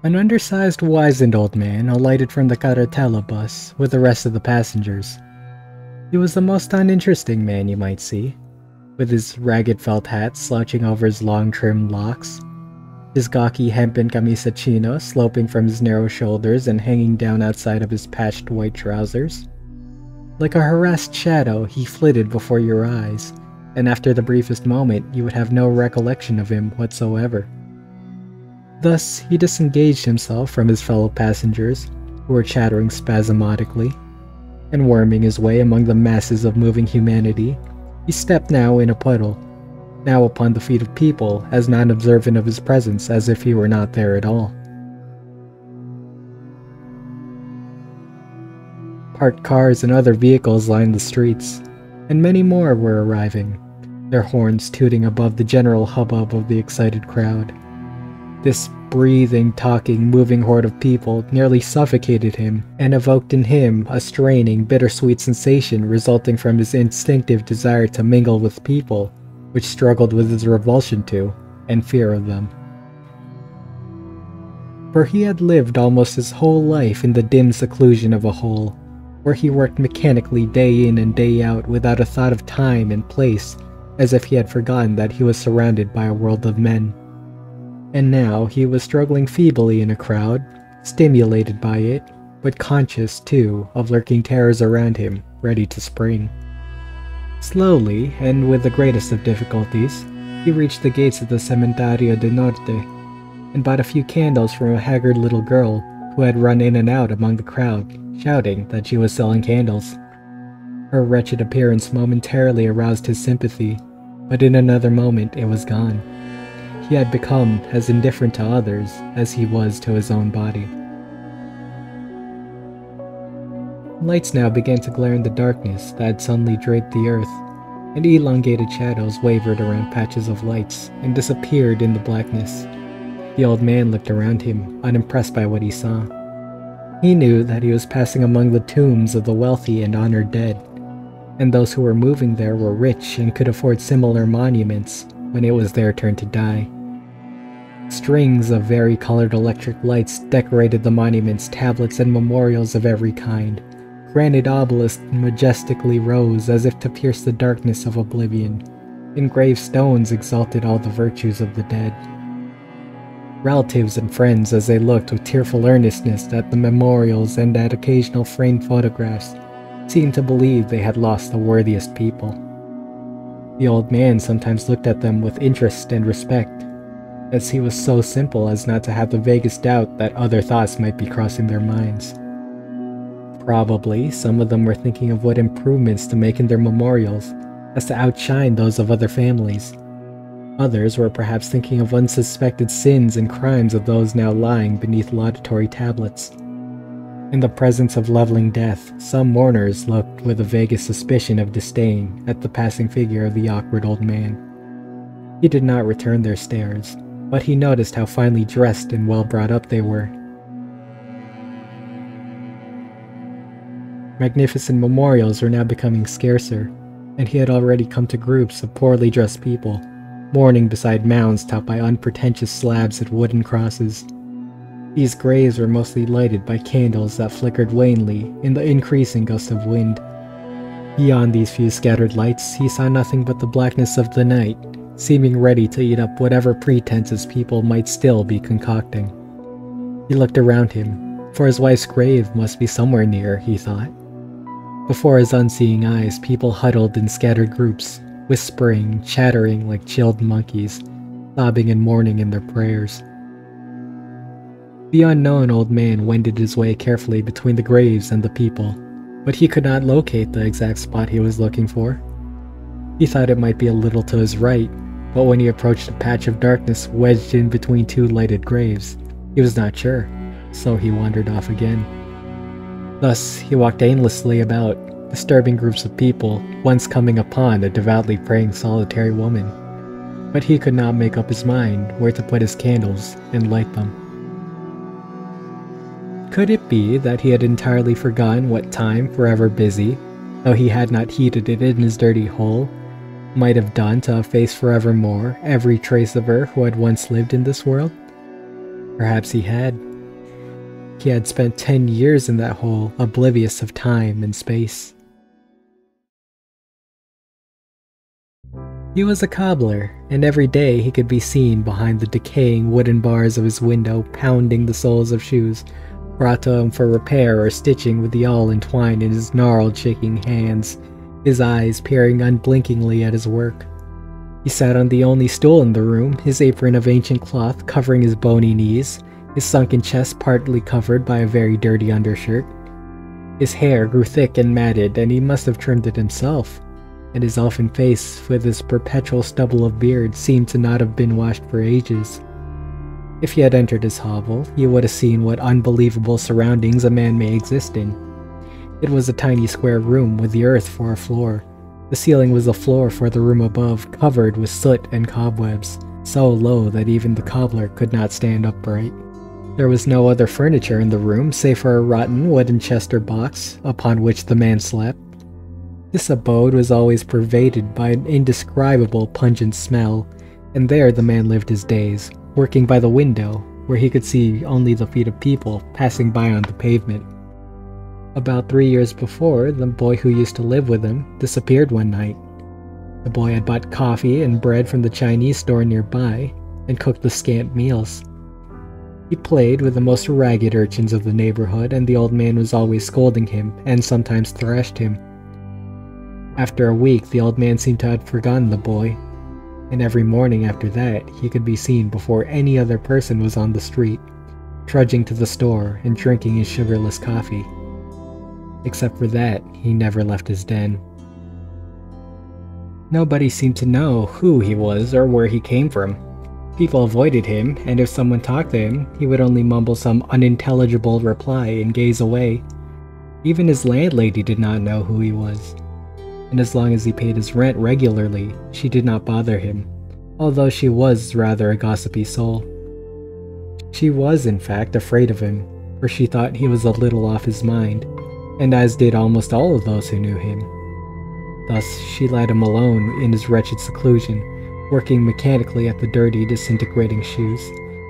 An undersized, wizened old man alighted from the carretela bus with the rest of the passengers. He was the most uninteresting man you might see, with his ragged felt hat slouching over his long trimmed locks, his gawky hempen camisa chino sloping from his narrow shoulders and hanging down outside of his patched white trousers. Like a harassed shadow, he flitted before your eyes, and after the briefest moment you would have no recollection of him whatsoever. Thus, he disengaged himself from his fellow passengers, who were chattering spasmodically, and worming his way among the masses of moving humanity, he stepped now in a puddle, now upon the feet of people, as non-observant of his presence as if he were not there at all. Parked cars and other vehicles lined the streets, and many more were arriving, their horns tooting above the general hubbub of the excited crowd. This breathing, talking, moving horde of people nearly suffocated him and evoked in him a straining, bittersweet sensation resulting from his instinctive desire to mingle with people, which struggled with his revulsion to and fear of them. For he had lived almost his whole life in the dim seclusion of a hole, where he worked mechanically day in and day out without a thought of time and place, as if he had forgotten that he was surrounded by a world of men. And now he was struggling feebly in a crowd, stimulated by it, but conscious, too, of lurking terrors around him, ready to spring. Slowly, and with the greatest of difficulties, he reached the gates of the Cementerio de Norte, and bought a few candles from a haggard little girl who had run in and out among the crowd, shouting that she was selling candles. Her wretched appearance momentarily aroused his sympathy, but in another moment it was gone. He had become as indifferent to others as he was to his own body. Lights now began to glare in the darkness that had suddenly draped the earth, and elongated shadows wavered around patches of lights and disappeared in the blackness. The old man looked around him, unimpressed by what he saw. He knew that he was passing among the tombs of the wealthy and honored dead, and those who were moving there were rich and could afford similar monuments when it was their turn to die. Strings of vari-colored electric lights decorated the monuments, tablets, and memorials of every kind. Granite obelisks majestically rose as if to pierce the darkness of oblivion. Engraved stones exalted all the virtues of the dead. Relatives and friends, as they looked with tearful earnestness at the memorials and at occasional framed photographs, seemed to believe they had lost the worthiest people. The old man sometimes looked at them with interest and respect, as he was so simple as not to have the vaguest doubt that other thoughts might be crossing their minds. Probably some of them were thinking of what improvements to make in their memorials as to outshine those of other families. Others were perhaps thinking of unsuspected sins and crimes of those now lying beneath laudatory tablets. In the presence of leveling death, some mourners looked with the vaguest suspicion of disdain at the passing figure of the awkward old man. He did not return their stares, but he noticed how finely dressed and well brought up they were. Magnificent memorials were now becoming scarcer, and he had already come to groups of poorly dressed people, mourning beside mounds topped by unpretentious slabs and wooden crosses. These graves were mostly lighted by candles that flickered wanly in the increasing gust of wind. Beyond these few scattered lights, he saw nothing but the blackness of the night, seeming ready to eat up whatever pretenses people might still be concocting. He looked around him, for his wife's grave must be somewhere near, he thought. Before his unseeing eyes, people huddled in scattered groups, whispering, chattering like chilled monkeys, sobbing and mourning in their prayers. The unknown old man wended his way carefully between the graves and the people, but he could not locate the exact spot he was looking for. He thought it might be a little to his right, but when he approached a patch of darkness wedged in between two lighted graves, he was not sure, so he wandered off again. Thus, he walked aimlessly about, disturbing groups of people, once coming upon a devoutly praying solitary woman. But he could not make up his mind where to put his candles and light them. Could it be that he had entirely forgotten what time, forever busy, though he had not heeded it in his dirty hole, might have done to efface forevermore every trace of her who had once lived in this world? Perhaps he had. He had spent 10 years in that hole, oblivious of time and space. He was a cobbler, and every day he could be seen behind the decaying wooden bars of his window, pounding the soles of shoes, brought to him for repair or stitching with the awl entwined in his gnarled, shaking hands, his eyes peering unblinkingly at his work. He sat on the only stool in the room, his apron of ancient cloth covering his bony knees, his sunken chest partly covered by a very dirty undershirt. His hair grew thick and matted, and he must have trimmed it himself, and his elfin face, with its perpetual stubble of beard, seemed to not have been washed for ages. If he had entered his hovel, he would have seen what unbelievable surroundings a man may exist in. It was a tiny square room with the earth for a floor. The ceiling was the floor for the room above, covered with soot and cobwebs, so low that even the cobbler could not stand upright. There was no other furniture in the room save for a rotten wooden chest or box upon which the man slept. This abode was always pervaded by an indescribable pungent smell, and there the man lived his days, working by the window, where he could see only the feet of people passing by on the pavement. About 3 years before, the boy who used to live with him disappeared one night. The boy had bought coffee and bread from the Chinese store nearby, and cooked the scant meals. He played with the most ragged urchins of the neighborhood, and the old man was always scolding him, and sometimes thrashed him. After a week, the old man seemed to have forgotten the boy, and every morning after that, he could be seen before any other person was on the street, trudging to the store and drinking his sugarless coffee. Except for that, he never left his den. Nobody seemed to know who he was or where he came from. People avoided him, and if someone talked to him, he would only mumble some unintelligible reply and gaze away. Even his landlady did not know who he was. And as long as he paid his rent regularly, she did not bother him, although she was rather a gossipy soul. She was, in fact, afraid of him, for she thought he was a little off his mind, and as did almost all of those who knew him. Thus, she let him alone in his wretched seclusion, working mechanically at the dirty, disintegrating shoes,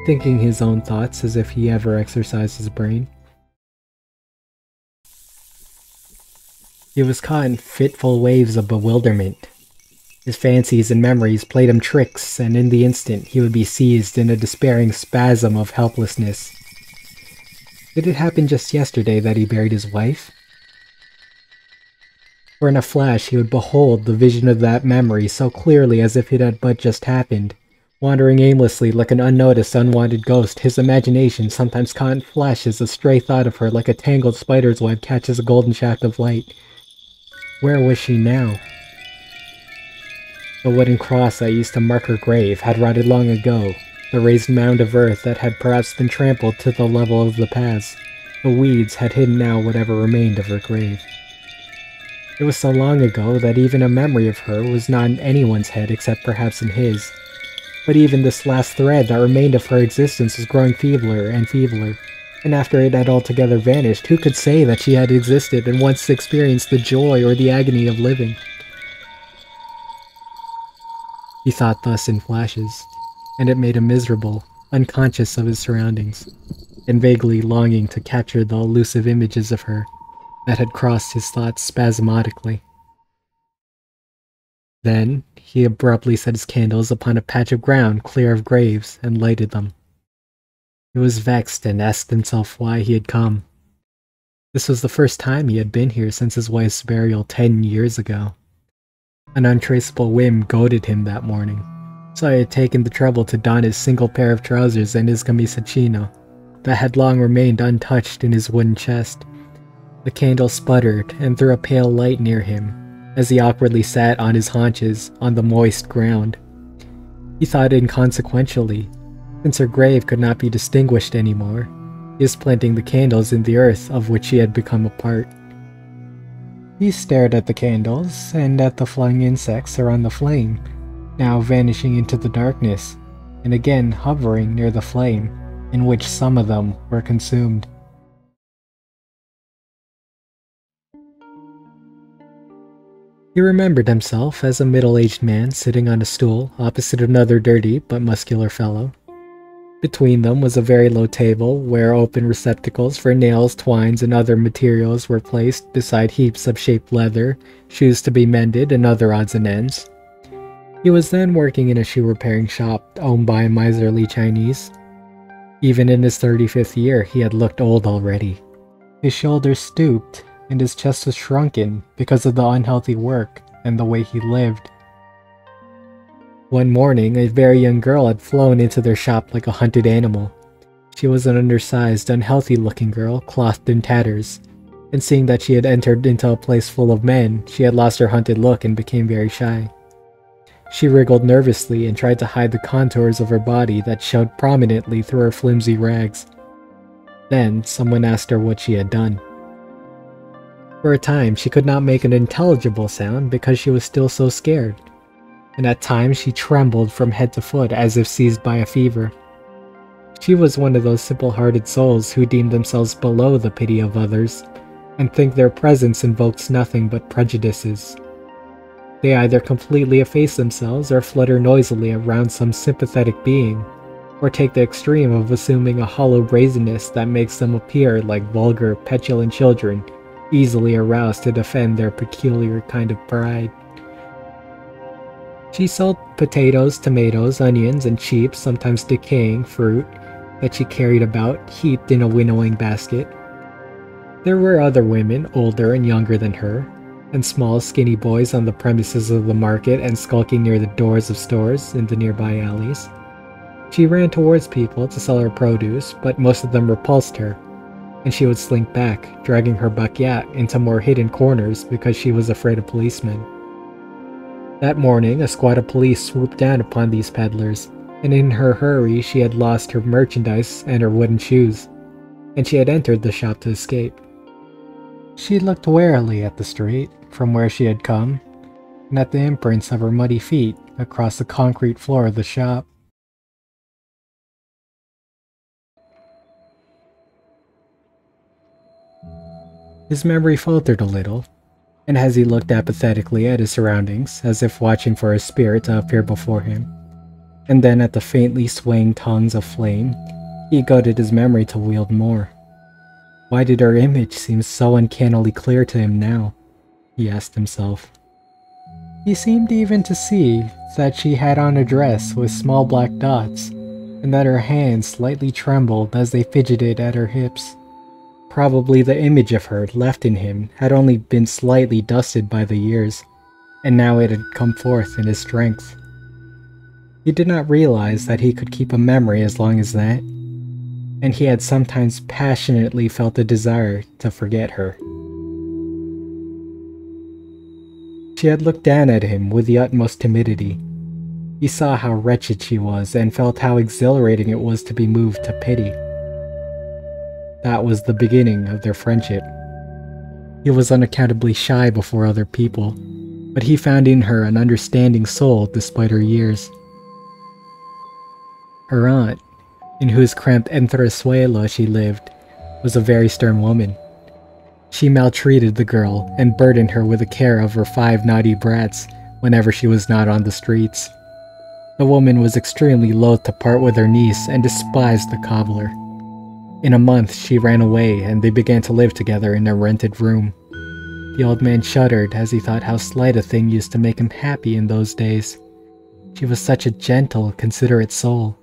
thinking his own thoughts as if he ever exercised his brain. He was caught in fitful waves of bewilderment. His fancies and memories played him tricks, and in the instant he would be seized in a despairing spasm of helplessness. Did it happen just yesterday that he buried his wife? For in a flash he would behold the vision of that memory so clearly as if it had but just happened. Wandering aimlessly like an unnoticed, unwanted ghost, his imagination sometimes caught in flashes a stray thought of her like a tangled spider's web catches a golden shaft of light. Where was she now? The wooden cross that used to mark her grave had rotted long ago, the raised mound of earth that had perhaps been trampled to the level of the paths. The weeds had hidden now whatever remained of her grave. It was so long ago that even a memory of her was not in anyone's head except perhaps in his. But even this last thread that remained of her existence was growing feebler and feebler, and after it had altogether vanished, who could say that she had existed and once experienced the joy or the agony of living? He thought thus in flashes, and it made him miserable, unconscious of his surroundings, and vaguely longing to capture the elusive images of her that had crossed his thoughts spasmodically. Then he abruptly set his candles upon a patch of ground clear of graves and lighted them. He was vexed and asked himself why he had come. This was the first time he had been here since his wife's burial 10 years ago. An untraceable whim goaded him that morning, so he had taken the trouble to don his single pair of trousers and his camisa chino, that had long remained untouched in his wooden chest. The candle sputtered and threw a pale light near him, as he awkwardly sat on his haunches on the moist ground. He thought inconsequentially, since her grave could not be distinguished anymore, he was planting the candles in the earth of which he had become a part. He stared at the candles, and at the flying insects around the flame, now vanishing into the darkness, and again hovering near the flame, in which some of them were consumed. He remembered himself as a middle-aged man sitting on a stool opposite another dirty but muscular fellow. Between them was a very low table where open receptacles for nails, twines, and other materials were placed beside heaps of shaped leather, shoes to be mended, and other odds and ends. He was then working in a shoe repairing shop owned by a miserly Chinese. Even in his 35th year, he had looked old already. His shoulders stooped, and his chest was shrunken because of the unhealthy work and the way he lived. One morning, a very young girl had flown into their shop like a hunted animal. She was an undersized, unhealthy-looking girl, clothed in tatters, and seeing that she had entered into a place full of men, she had lost her hunted look and became very shy. She wriggled nervously and tried to hide the contours of her body that showed prominently through her flimsy rags. Then, someone asked her what she had done. For a time, she could not make an intelligible sound because she was still so scared, and at times she trembled from head to foot as if seized by a fever. She was one of those simple-hearted souls who deem themselves below the pity of others, and think their presence invokes nothing but prejudices. They either completely efface themselves or flutter noisily around some sympathetic being, or take the extreme of assuming a hollow brazenness that makes them appear like vulgar, petulant children, easily aroused to defend their peculiar kind of pride. She sold potatoes, tomatoes, onions, and cheap, sometimes decaying, fruit that she carried about, heaped in a winnowing basket. There were other women, older and younger than her, and small, skinny boys on the premises of the market and skulking near the doors of stores in the nearby alleys. She ran towards people to sell her produce, but most of them repulsed her, and she would slink back, dragging her backyat into more hidden corners because she was afraid of policemen. That morning, a squad of police swooped down upon these peddlers, and in her hurry she had lost her merchandise and her wooden shoes, and she had entered the shop to escape. She looked warily at the street from where she had come, and at the imprints of her muddy feet across the concrete floor of the shop. His memory faltered a little, and as he looked apathetically at his surroundings, as if watching for a spirit to appear before him, and then at the faintly swaying tongues of flame, he goaded his memory to wield more. Why did her image seem so uncannily clear to him now? He asked himself. He seemed even to see that she had on a dress with small black dots, and that her hands slightly trembled as they fidgeted at her hips. Probably the image of her left in him had only been slightly dusted by the years, and now it had come forth in his strength. He did not realize that he could keep a memory as long as that, and he had sometimes passionately felt a desire to forget her. She had looked down at him with the utmost timidity. He saw how wretched she was and felt how exhilarating it was to be moved to pity. That was the beginning of their friendship. He was unaccountably shy before other people, but he found in her an understanding soul despite her years. Her aunt, in whose cramped entresuelo she lived, was a very stern woman. She maltreated the girl and burdened her with the care of her 5 naughty brats whenever she was not on the streets. The woman was extremely loath to part with her niece and despised the cobbler. In a month she ran away and they began to live together in a rented room. The old man shuddered as he thought how slight a thing used to make him happy in those days. She was such a gentle, considerate soul,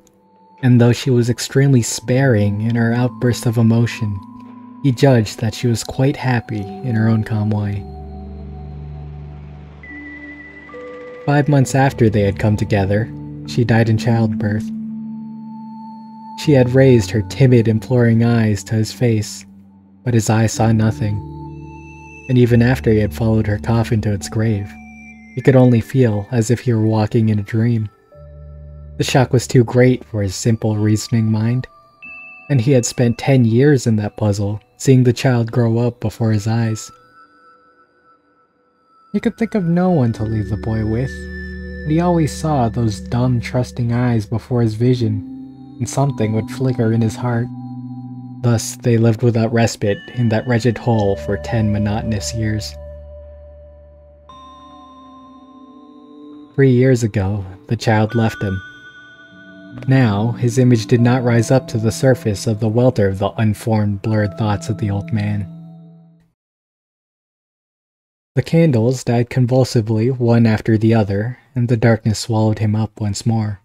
and though she was extremely sparing in her outburst of emotion, he judged that she was quite happy in her own calm way. 5 months after they had come together, she died in childbirth. She had raised her timid, imploring eyes to his face, but his eyes saw nothing. And even after he had followed her coffin to its grave, he could only feel as if he were walking in a dream. The shock was too great for his simple, reasoning mind, and he had spent 10 years in that puzzle, seeing the child grow up before his eyes. He could think of no one to leave the boy with, and he always saw those dumb, trusting eyes before his vision, and something would flicker in his heart. Thus, they lived without respite in that wretched hole for 10 monotonous years. 3 years ago, the child left him. Now, his image did not rise up to the surface of the welter of the unformed, blurred thoughts of the old man. The candles died convulsively, one after the other, and the darkness swallowed him up once more.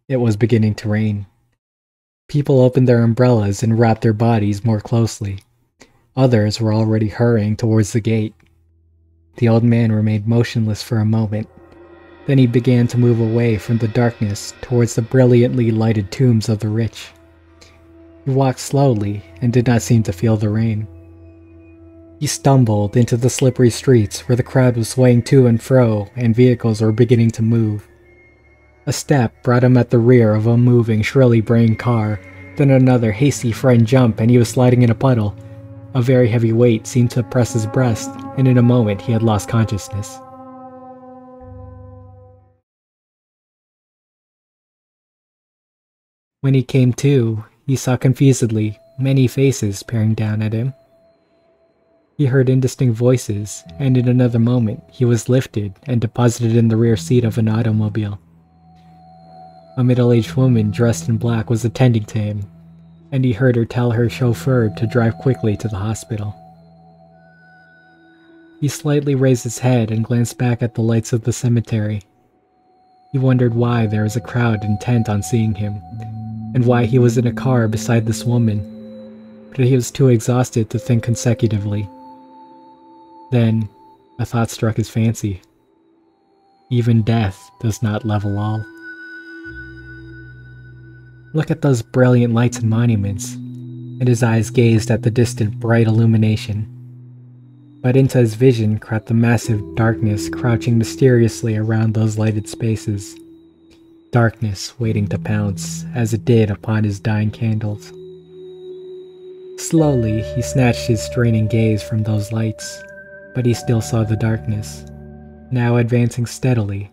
It was beginning to rain. People opened their umbrellas and wrapped their bodies more closely. Others were already hurrying towards the gate. The old man remained motionless for a moment. Then he began to move away from the darkness towards the brilliantly lighted tombs of the rich. He walked slowly and did not seem to feel the rain. He stumbled into the slippery streets where the crowd was swaying to and fro and vehicles were beginning to move. A step brought him at the rear of a moving, shrilly braying car, then another hasty front jump and he was sliding in a puddle. A very heavy weight seemed to press his breast, and in a moment he had lost consciousness. When he came to, he saw confusedly many faces peering down at him. He heard indistinct voices, and in another moment he was lifted and deposited in the rear seat of an automobile. A middle-aged woman dressed in black was attending to him, and he heard her tell her chauffeur to drive quickly to the hospital. He slightly raised his head and glanced back at the lights of the cemetery. He wondered why there was a crowd intent on seeing him, and why he was in a car beside this woman, but he was too exhausted to think consecutively. Then, a thought struck his fancy. Even death does not level all. Look at those brilliant lights and monuments, and his eyes gazed at the distant bright illumination. But into his vision crept the massive darkness crouching mysteriously around those lighted spaces. Darkness waiting to pounce, as it did upon his dying candles. Slowly, he snatched his straining gaze from those lights, but he still saw the darkness, now advancing steadily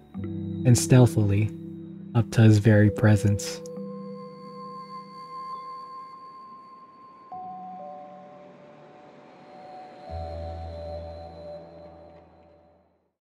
and stealthily up to his very presence.